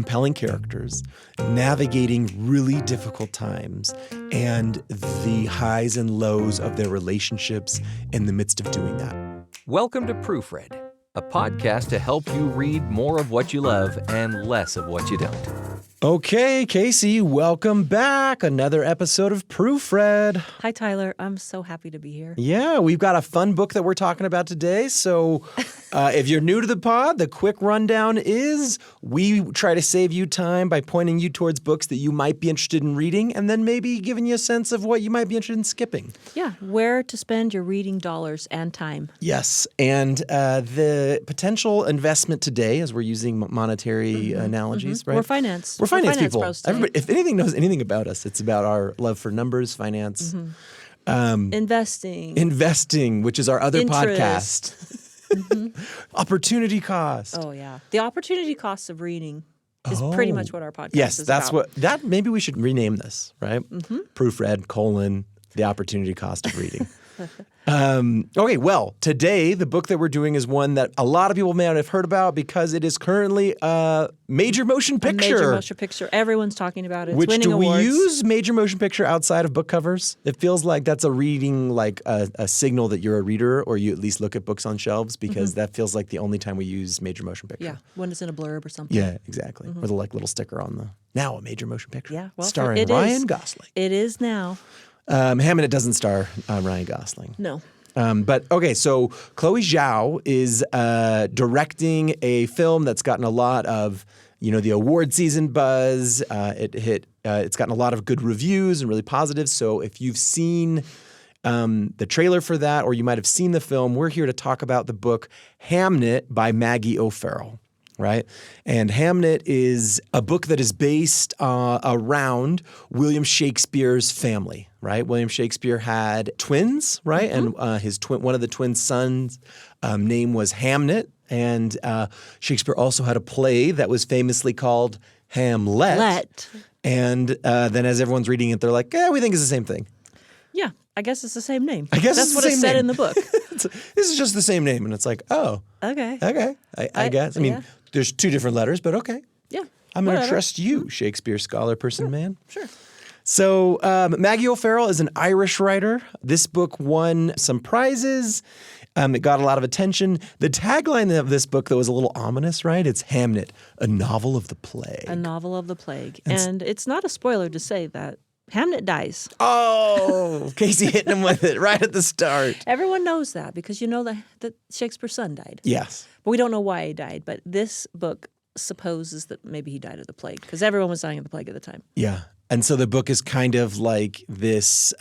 compelling characters, navigating really difficult times, and the highs and lows of their relationships in the midst of doing that. Welcome to Proofread, a podcast to help you read more of what you love and less of what you don't. Okay, Kacy, welcome back. Another episode of Proofread. Hi, Tyler. I'm so happy to be here. Yeah, we've got a fun book that we're talking about today. So if you're new to the pod, the quick rundown is we try to save you time by pointing you towards books that you might be interested in reading and then maybe giving you a sense of what you might be interested in skipping. Yeah, where to spend your reading dollars and time. Yes, and the potential investment today, as we're using monetary analogies, right? We're finance. We're finance people. pros today. Everybody, if anything knows anything about us, it's about our love for numbers, finance. Investing, which is our other Interest. podcast. Opportunity cost. Oh, yeah. The opportunity costs of reading is pretty much what our podcast Yes, is that's about. what maybe we should rename this, right? Proofread, the opportunity cost of reading. Okay, well, today the book that we're doing is one that a lot of people may not have heard about because it is currently a major motion picture. Major motion picture. Everyone's talking about it. It's Which winning do we awards. use major motion picture outside of book covers? It feels like that's a reading, like a signal that you're a reader, or you at least look at books on shelves, because that feels like the only time we use major motion picture. Yeah, when it's in a blurb or something. Yeah, exactly. With a little sticker on the now a major motion picture. Yeah, well, starring it Ryan is. Gosling. It is now. Hamnet doesn't star Ryan Gosling. No. But okay, so Chloe Zhao is directing a film that's gotten a lot of, the award season buzz. It's gotten a lot of good reviews and really positive. So if you've seen the trailer for that, or you might have seen the film, we're here to talk about the book Hamnet by Maggie O'Farrell. Right? And Hamnet is a book that is based around William Shakespeare's family, right? William Shakespeare had twins, right? And one of the twin sons' name was Hamnet. And Shakespeare also had a play that was famously called Hamlet. And then as everyone's reading it, they're like, we think it's the same thing. Yeah, I guess it's the same name. I guess that's it's what the it same said name. in the book. This is just the same name. And it's like, oh, Okay. I guess. I mean, yeah. there's two different letters, but okay. Yeah. I'm going to whatever. trust you, Shakespeare scholar, person, man. Sure. So Maggie O'Farrell is an Irish writer. This book won some prizes. It got a lot of attention. The tagline of this book, though, is a little ominous, right? It's Hamnet, a novel of the plague. A novel of the plague. And it's not a spoiler to say that Hamnet dies. Oh, Kacy hitting him with it right at the start. Everyone knows that because you know that Shakespeare's son died. Yes. But we don't know why he died. But this book supposes that maybe he died of the plague because everyone was dying of the plague at the time. Yeah. And so the book is kind of like this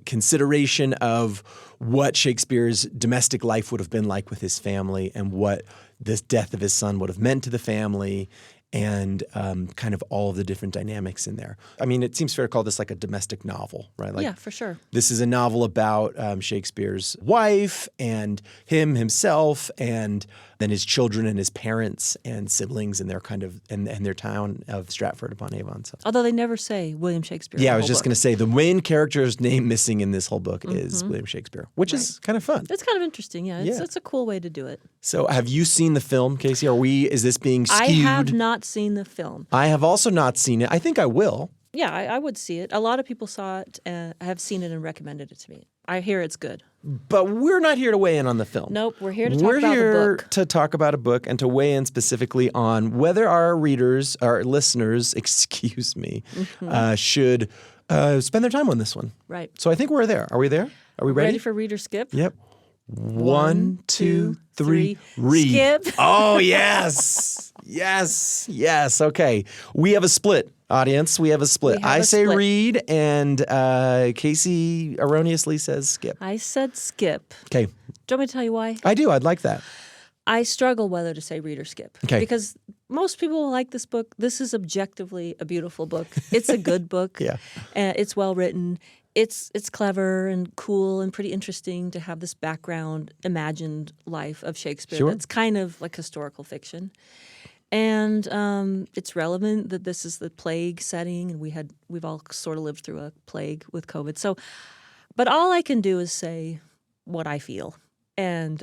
consideration of what Shakespeare's domestic life would have been like with his family and what this death of his son would have meant to the family, and kind of all of the different dynamics in there. I mean, it seems fair to call this like a domestic novel, right? Like, Yeah, for sure. This is a novel about Shakespeare's wife and himself, and then his children and his parents and siblings and their kind of and their town of Stratford-upon-Avon. So. Although they never say William Shakespeare. Yeah, I was just going to say the main character's name missing in this whole book is William Shakespeare, which is kind of fun. It's kind of interesting, yeah. It's a cool way to do it. So have you seen the film, Kacy? Is this being skewed? I have not seen the film. I have also not seen it. I think I will. Yeah, I would see it. A lot of people saw it and have seen it and recommended it to me. I hear it's good. But we're not here to weigh in on the film. Nope, we're here to talk We're about the here book. to talk about a book and to weigh in specifically on whether our readers, our listeners, excuse me, should spend their time on this one. Right. So I think we're there. Are we there? Are we ready? Ready for reader skip? Yep. 1, 2, 3, read. Skip. Oh, yes. Yes. Okay. We have a split, audience. We have a split. We have I a say split. read, and Kacy erroneously says skip. I said skip. Okay. Do you want me to tell you why? I do. I'd like that. I struggle whether to say read or skip. Okay. Because most people like this book. This is objectively a beautiful book. It's a good book. Yeah. It's well written. It's clever and cool and pretty interesting to have this background, imagined life of Shakespeare Sure. that's kind of like historical fiction. And it's relevant that this is the plague setting, and we've all sort of lived through a plague with COVID. So, but all I can do is say what I feel. And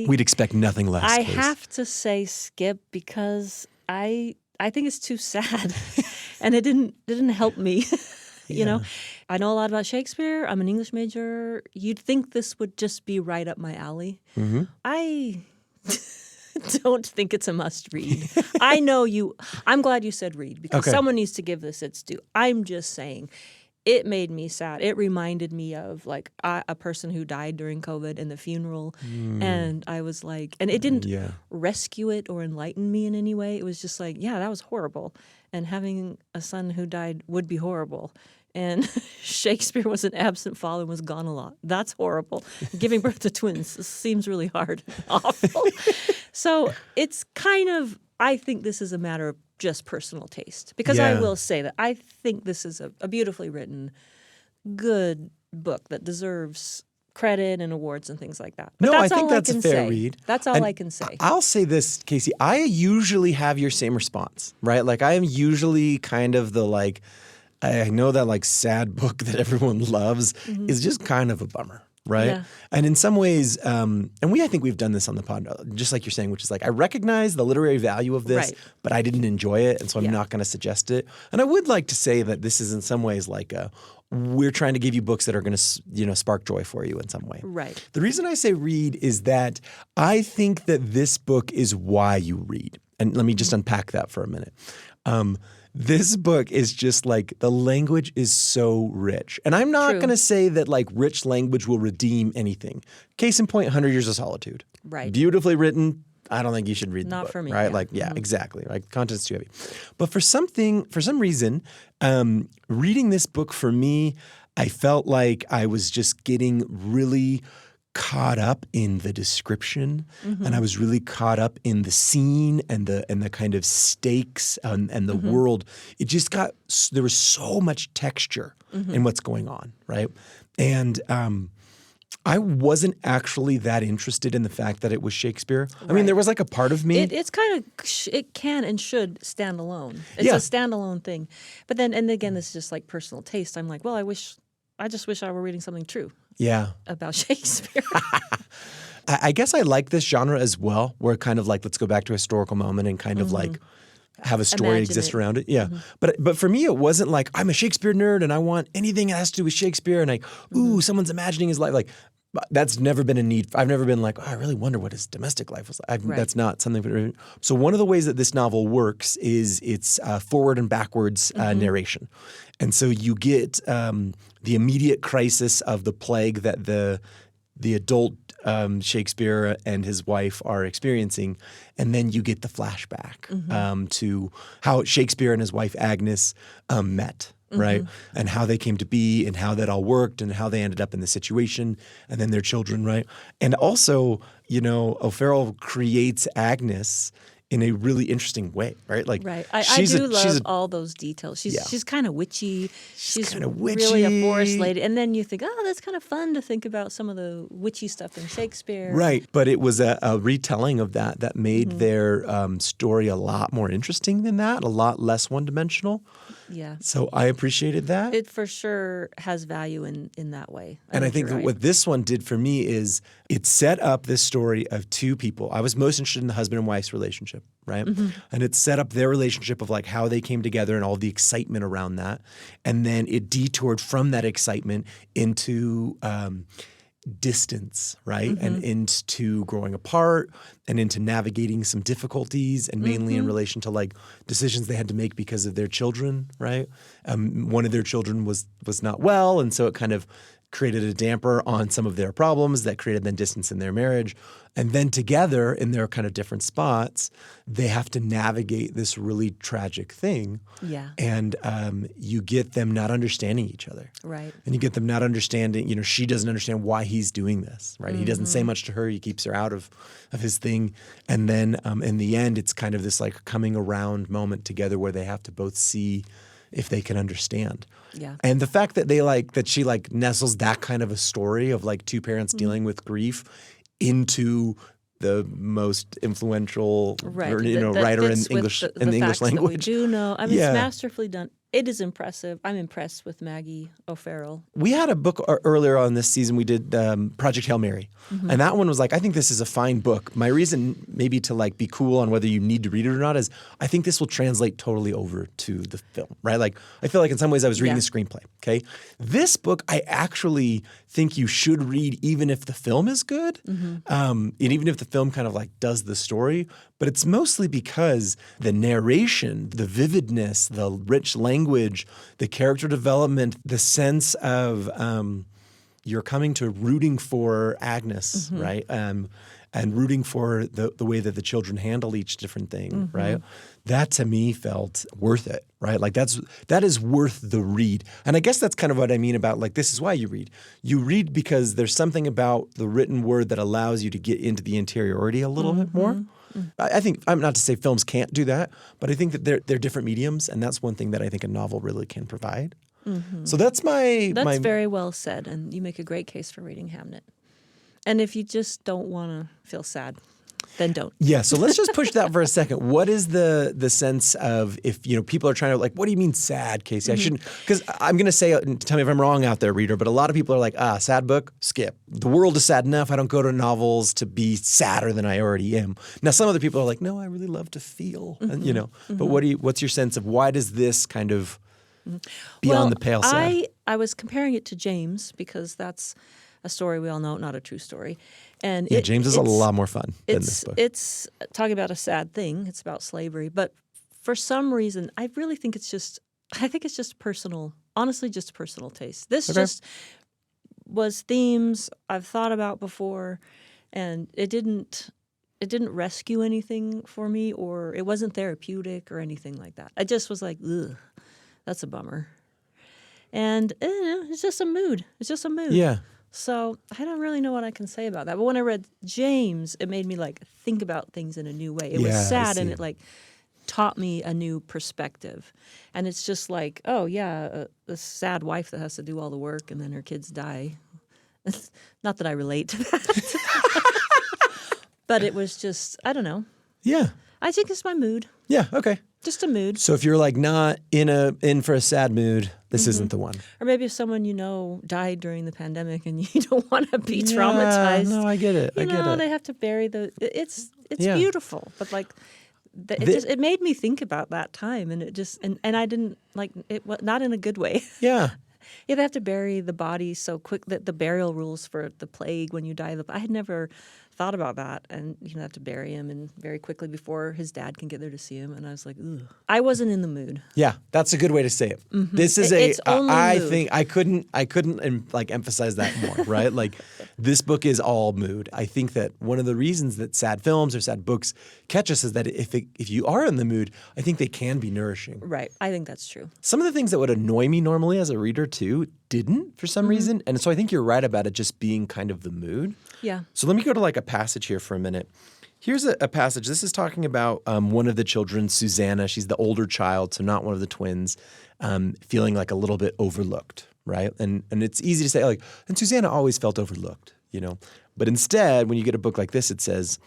We'd expect nothing less. I Case. have to say skip because I I think it's too sad, and it didn't help me. You know, I know a lot about Shakespeare. I'm an English major. You'd think this would just be right up my alley. Mm-hmm. I don't think it's a must read. I know you. I'm glad you said read because someone needs to give this its due. I'm just saying. It made me sad. It reminded me of like a person who died during COVID and the funeral. And I was like, and it didn't rescue it or enlighten me in any way. It was just like, yeah, that was horrible. And having a son who died would be horrible. And Shakespeare was an absent father and was gone a lot. That's horrible. Giving birth to twins seems really hard and awful. So it's kind of, I think this is a matter of just personal taste. Because I will say that I think this is a beautifully written, good book that deserves credit and awards and things like that. But No, that's I think all that's I can a fair say. read. That's all And I can say. I'll say this, Kacy. I usually have your same response, right? Like I am usually kind of the like, I know that like sad book that everyone loves is just kind of a bummer. Right. Yeah. And in some ways, and I think we've done this on the pod, just like you're saying, which is like, I recognize the literary value of this, but I didn't enjoy it. And so I'm not going to suggest it. And I would like to say that this is in some ways like we're trying to give you books that are going to, spark joy for you in some way. Right. The reason I say read is that I think that this book is why you read. And let me just unpack that for a minute. This book is just like the language is so rich. And I'm not going to say that like rich language will redeem anything. Case in point, 100 Years of Solitude. Right. Beautifully written. I don't think you should read the book. Not for me. Right? Yeah. Like, exactly. Like content's too heavy. But for some reason, reading this book for me, I felt like I was just getting really caught up in the description, and I was really caught up in the scene and the kind of stakes and the world. It just there was so much texture in what's going on, right? And I wasn't actually that interested in the fact that it was Shakespeare. I mean, there was like a part of me. It's kind of, it can and should stand alone. It's a standalone thing. But then, and again, this is just like personal taste. I'm like, well, I just wish I were reading something true. Yeah. About Shakespeare. I guess I like this genre as well, where kind of like, let's go back to a historical moment and kind of like have a story exist around it. Yeah. But for me, it wasn't like, I'm a Shakespeare nerd and I want anything that has to do with Shakespeare. And like, ooh, someone's imagining his life. Like, that's never been a need. I've never been like, I really wonder what his domestic life was like. That's not something. So one of the ways that this novel works is it's forward and backwards narration. And so you get the immediate crisis of the plague that the adult Shakespeare and his wife are experiencing, and then you get the flashback to how Shakespeare and his wife Agnes met. Right? And how they came to be and how that all worked and how they ended up in the situation and then their children, right? And also, O'Farrell creates Agnes in a really interesting way, right? Like, I do love all those details. She's kind of witchy. She's kind of witchy. Really a forest lady. And then you think, that's kind of fun to think about some of the witchy stuff in Shakespeare. Right. But it was a retelling of that made their story a lot more interesting than that, a lot less one-dimensional. Yeah. So I appreciated that. It for sure has value in that way. I think that what this one did for me is it set up this story of two people. I was most interested in the husband and wife's relationship, right? And it set up their relationship of like how they came together and all the excitement around that. And then it detoured from that excitement into distance, right? And into growing apart and into navigating some difficulties and mainly in relation to like decisions they had to make because of their children, right? One of their children was not well, and so it kind of created a damper on some of their problems that created then distance in their marriage. And then together in their kind of different spots, they have to navigate this really tragic thing. Yeah. And you get them not understanding each other. Right. And you get them not understanding, she doesn't understand why he's doing this, right? He doesn't say much to her. He keeps her out of his thing. And then in the end, it's kind of this like coming around moment together where they have to both see if they can understand. Yeah. And the fact that she nestles that kind of a story of like two parents dealing with grief into the most influential writer in English in the English language. That we do know. I mean, it's masterfully done. It is impressive. I'm impressed with Maggie O'Farrell. We had a book earlier on this season. We did Project Hail Mary. And that one was like, I think this is a fine book. My reason maybe to like be cool on whether you need to read it or not is I think this will translate totally over to the film, right? Like I feel like in some ways I was reading the screenplay, okay? This book I actually think you should read even if the film is good, and even if the film kind of like does the story. But it's mostly because the narration, the vividness, the rich language, the character development, the sense of you're coming to rooting for Agnes, right? And rooting for the way that the children handle each different thing, right? That to me felt worth it, right? Like that is worth the read. And I guess that's kind of what I mean about like this is why you read. You read because there's something about the written word that allows you to get into the interiority a little bit more. I think I'm not to say films can't do that, but I think that they're different mediums, and that's one thing that I think a novel really can provide. So that's That's very well said, and you make a great case for reading Hamnet. And if you just don't want to feel sad, then don't. Yeah, so let's just push that for a second. What is the sense of if people are trying to like, what do you mean sad, Kacy? I shouldn't, because I'm going to say, tell me if I'm wrong out there, reader, but a lot of people are like, sad book, skip. The world is sad enough. I don't go to novels to be sadder than I already am. Now, some other people are like, no, I really love to feel, But what's your sense of why does this kind of beyond the pale sad? I was comparing it to James because that's a story we all know, not a true story. And James is a lot more fun than this book. It's talking about a sad thing. It's about slavery. But for some reason, I really think it's just personal, honestly, just personal taste. This just was themes I've thought about before, and it didn't rescue anything for me, or it wasn't therapeutic or anything like that. I just was like, ugh, that's a bummer. And it's just a mood. It's just a mood. Yeah. So I don't really know what I can say about that. But when I read James, it made me like think about things in a new way. It was sad, and it like taught me a new perspective. And it's just like, oh yeah, a sad wife that has to do all the work and then her kids die. Not that I relate to that. But it was just, I don't know. Yeah. I think it's my mood. Yeah, okay. Just a mood. So if you're like not in for a sad mood, this isn't the one. Or maybe if someone died during the pandemic and you don't want to be traumatized. No, I get it. I get it. They have to bury it's beautiful, but like it made me think about that time, and it just and I didn't like it. Not in a good way. Yeah. They have to bury the body so quick that the burial rules for the plague when you die. I had never thought about that, and have to bury him and very quickly before his dad can get there to see him. And I was like, ugh. I wasn't in the mood. Yeah, that's a good way to say it. This is I think I couldn't like emphasize that more, right? Like this book is all mood. I think that one of the reasons that sad films or sad books catch us is that if you are in the mood, I think they can be nourishing. Right. I think that's true. Some of the things that would annoy me normally as a reader too didn't for some reason. And so I think you're right about it just being kind of the mood. Yeah. So let me go to like a passage here for a minute. Here's a passage. This is talking about one of the children, Susanna. She's the older child, so not one of the twins, feeling like a little bit overlooked, right? And it's easy to say like, and Susanna always felt overlooked, But instead, when you get a book like this, it says,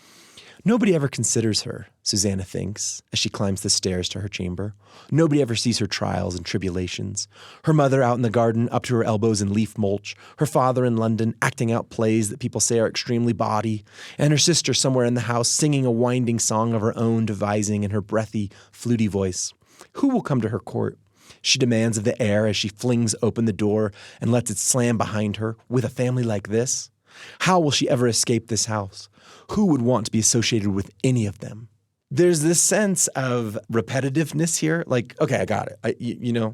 nobody ever considers her, Susanna thinks, as she climbs the stairs to her chamber. Nobody ever sees her trials and tribulations. Her mother out in the garden, up to her elbows in leaf mulch. Her father in London, acting out plays that people say are extremely bawdy. And her sister somewhere in the house, singing a winding song of her own devising in her breathy, fluty voice. Who will come to her court? She demands of the air as she flings open the door and lets it slam behind her. With a family like this? How will she ever escape this house? Who would want to be associated with any of them? There's this sense of repetitiveness here. Like, okay, I got it.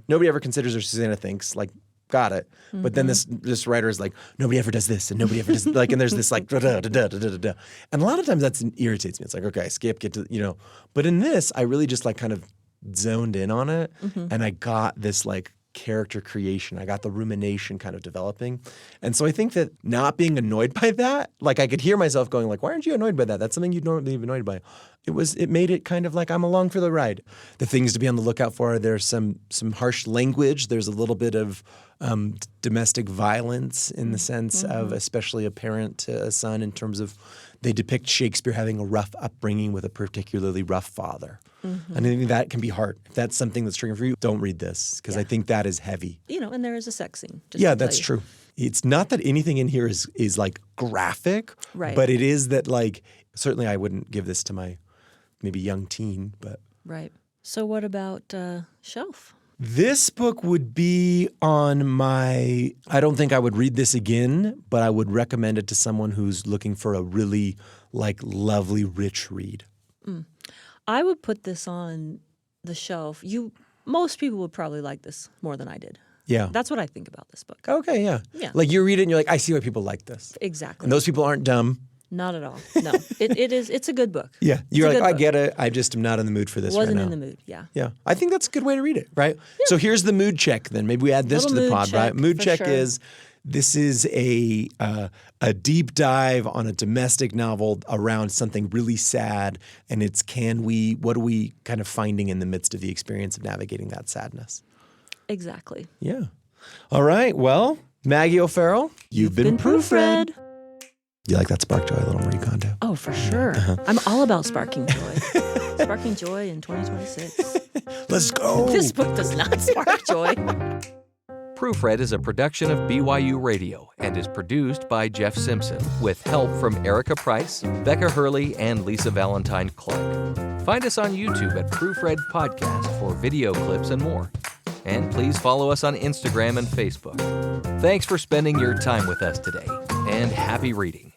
Nobody ever considers her, Susanna thinks. Like, got it. But then this writer is like, nobody ever does this, and nobody ever does like, and there's this like, da-da-da-da-da-da-da. And a lot of times that irritates me. It's like, okay, skip, get to, But in this, I really just like kind of zoned in on it, and I got this like character creation. I got the rumination kind of developing. And so I think that not being annoyed by that, like I could hear myself going like, why aren't you annoyed by that? That's something you'd normally be annoyed by. It made it kind of like I'm along for the ride. The things to be on the lookout for, there's some harsh language. There's a little bit of domestic violence in the sense of especially a parent to a son in terms of they depict Shakespeare having a rough upbringing with a particularly rough father. And I think that can be hard. If that's something that's triggering for you, don't read this because I think that is heavy. And there is a sex scene. Yeah, that's true. It's not that anything in here is like graphic, Right. but it is that like certainly I wouldn't give this to my maybe young teen, but Right. So what about shelf? this book would be on my, I don't think I would read this again, but I would recommend it to someone who's looking for a really like lovely, rich read. I would put this on the shelf. Most people would probably like this more than I did. Yeah. That's what I think about this book. Okay, yeah. Yeah. Like you read it and you're like, I see why people like this. Exactly. And those people aren't dumb. Not at all. No. It's a good book. Yeah. You're It's a like, good I book. get it. I just am not in the mood for this Wasn't right now. in the mood. Yeah. Yeah. I think that's a good way to read it, right? Yeah. So here's the mood check then. Maybe we add this Little to the mood pod, right? check, Mood for check sure. is this is a deep dive on a domestic novel around something really sad, and it's what are we kind of finding in the midst of the experience of navigating that sadness? Exactly. Yeah. All right. Well, Maggie O'Farrell, you've been proofread. You like that Spark Joy, a little Marie Kondo? Oh, for sure. I'm all about sparking joy. Sparking joy in 2026. Let's go. This book does not spark joy. Proofread is a production of BYU Radio and is produced by Jeff Simpson with help from Erica Price, Becca Hurley, and Lisa Valentine Clark. Find us on YouTube at Proofread Podcast for video clips and more. And please follow us on Instagram and Facebook. Thanks for spending your time with us today, and happy reading.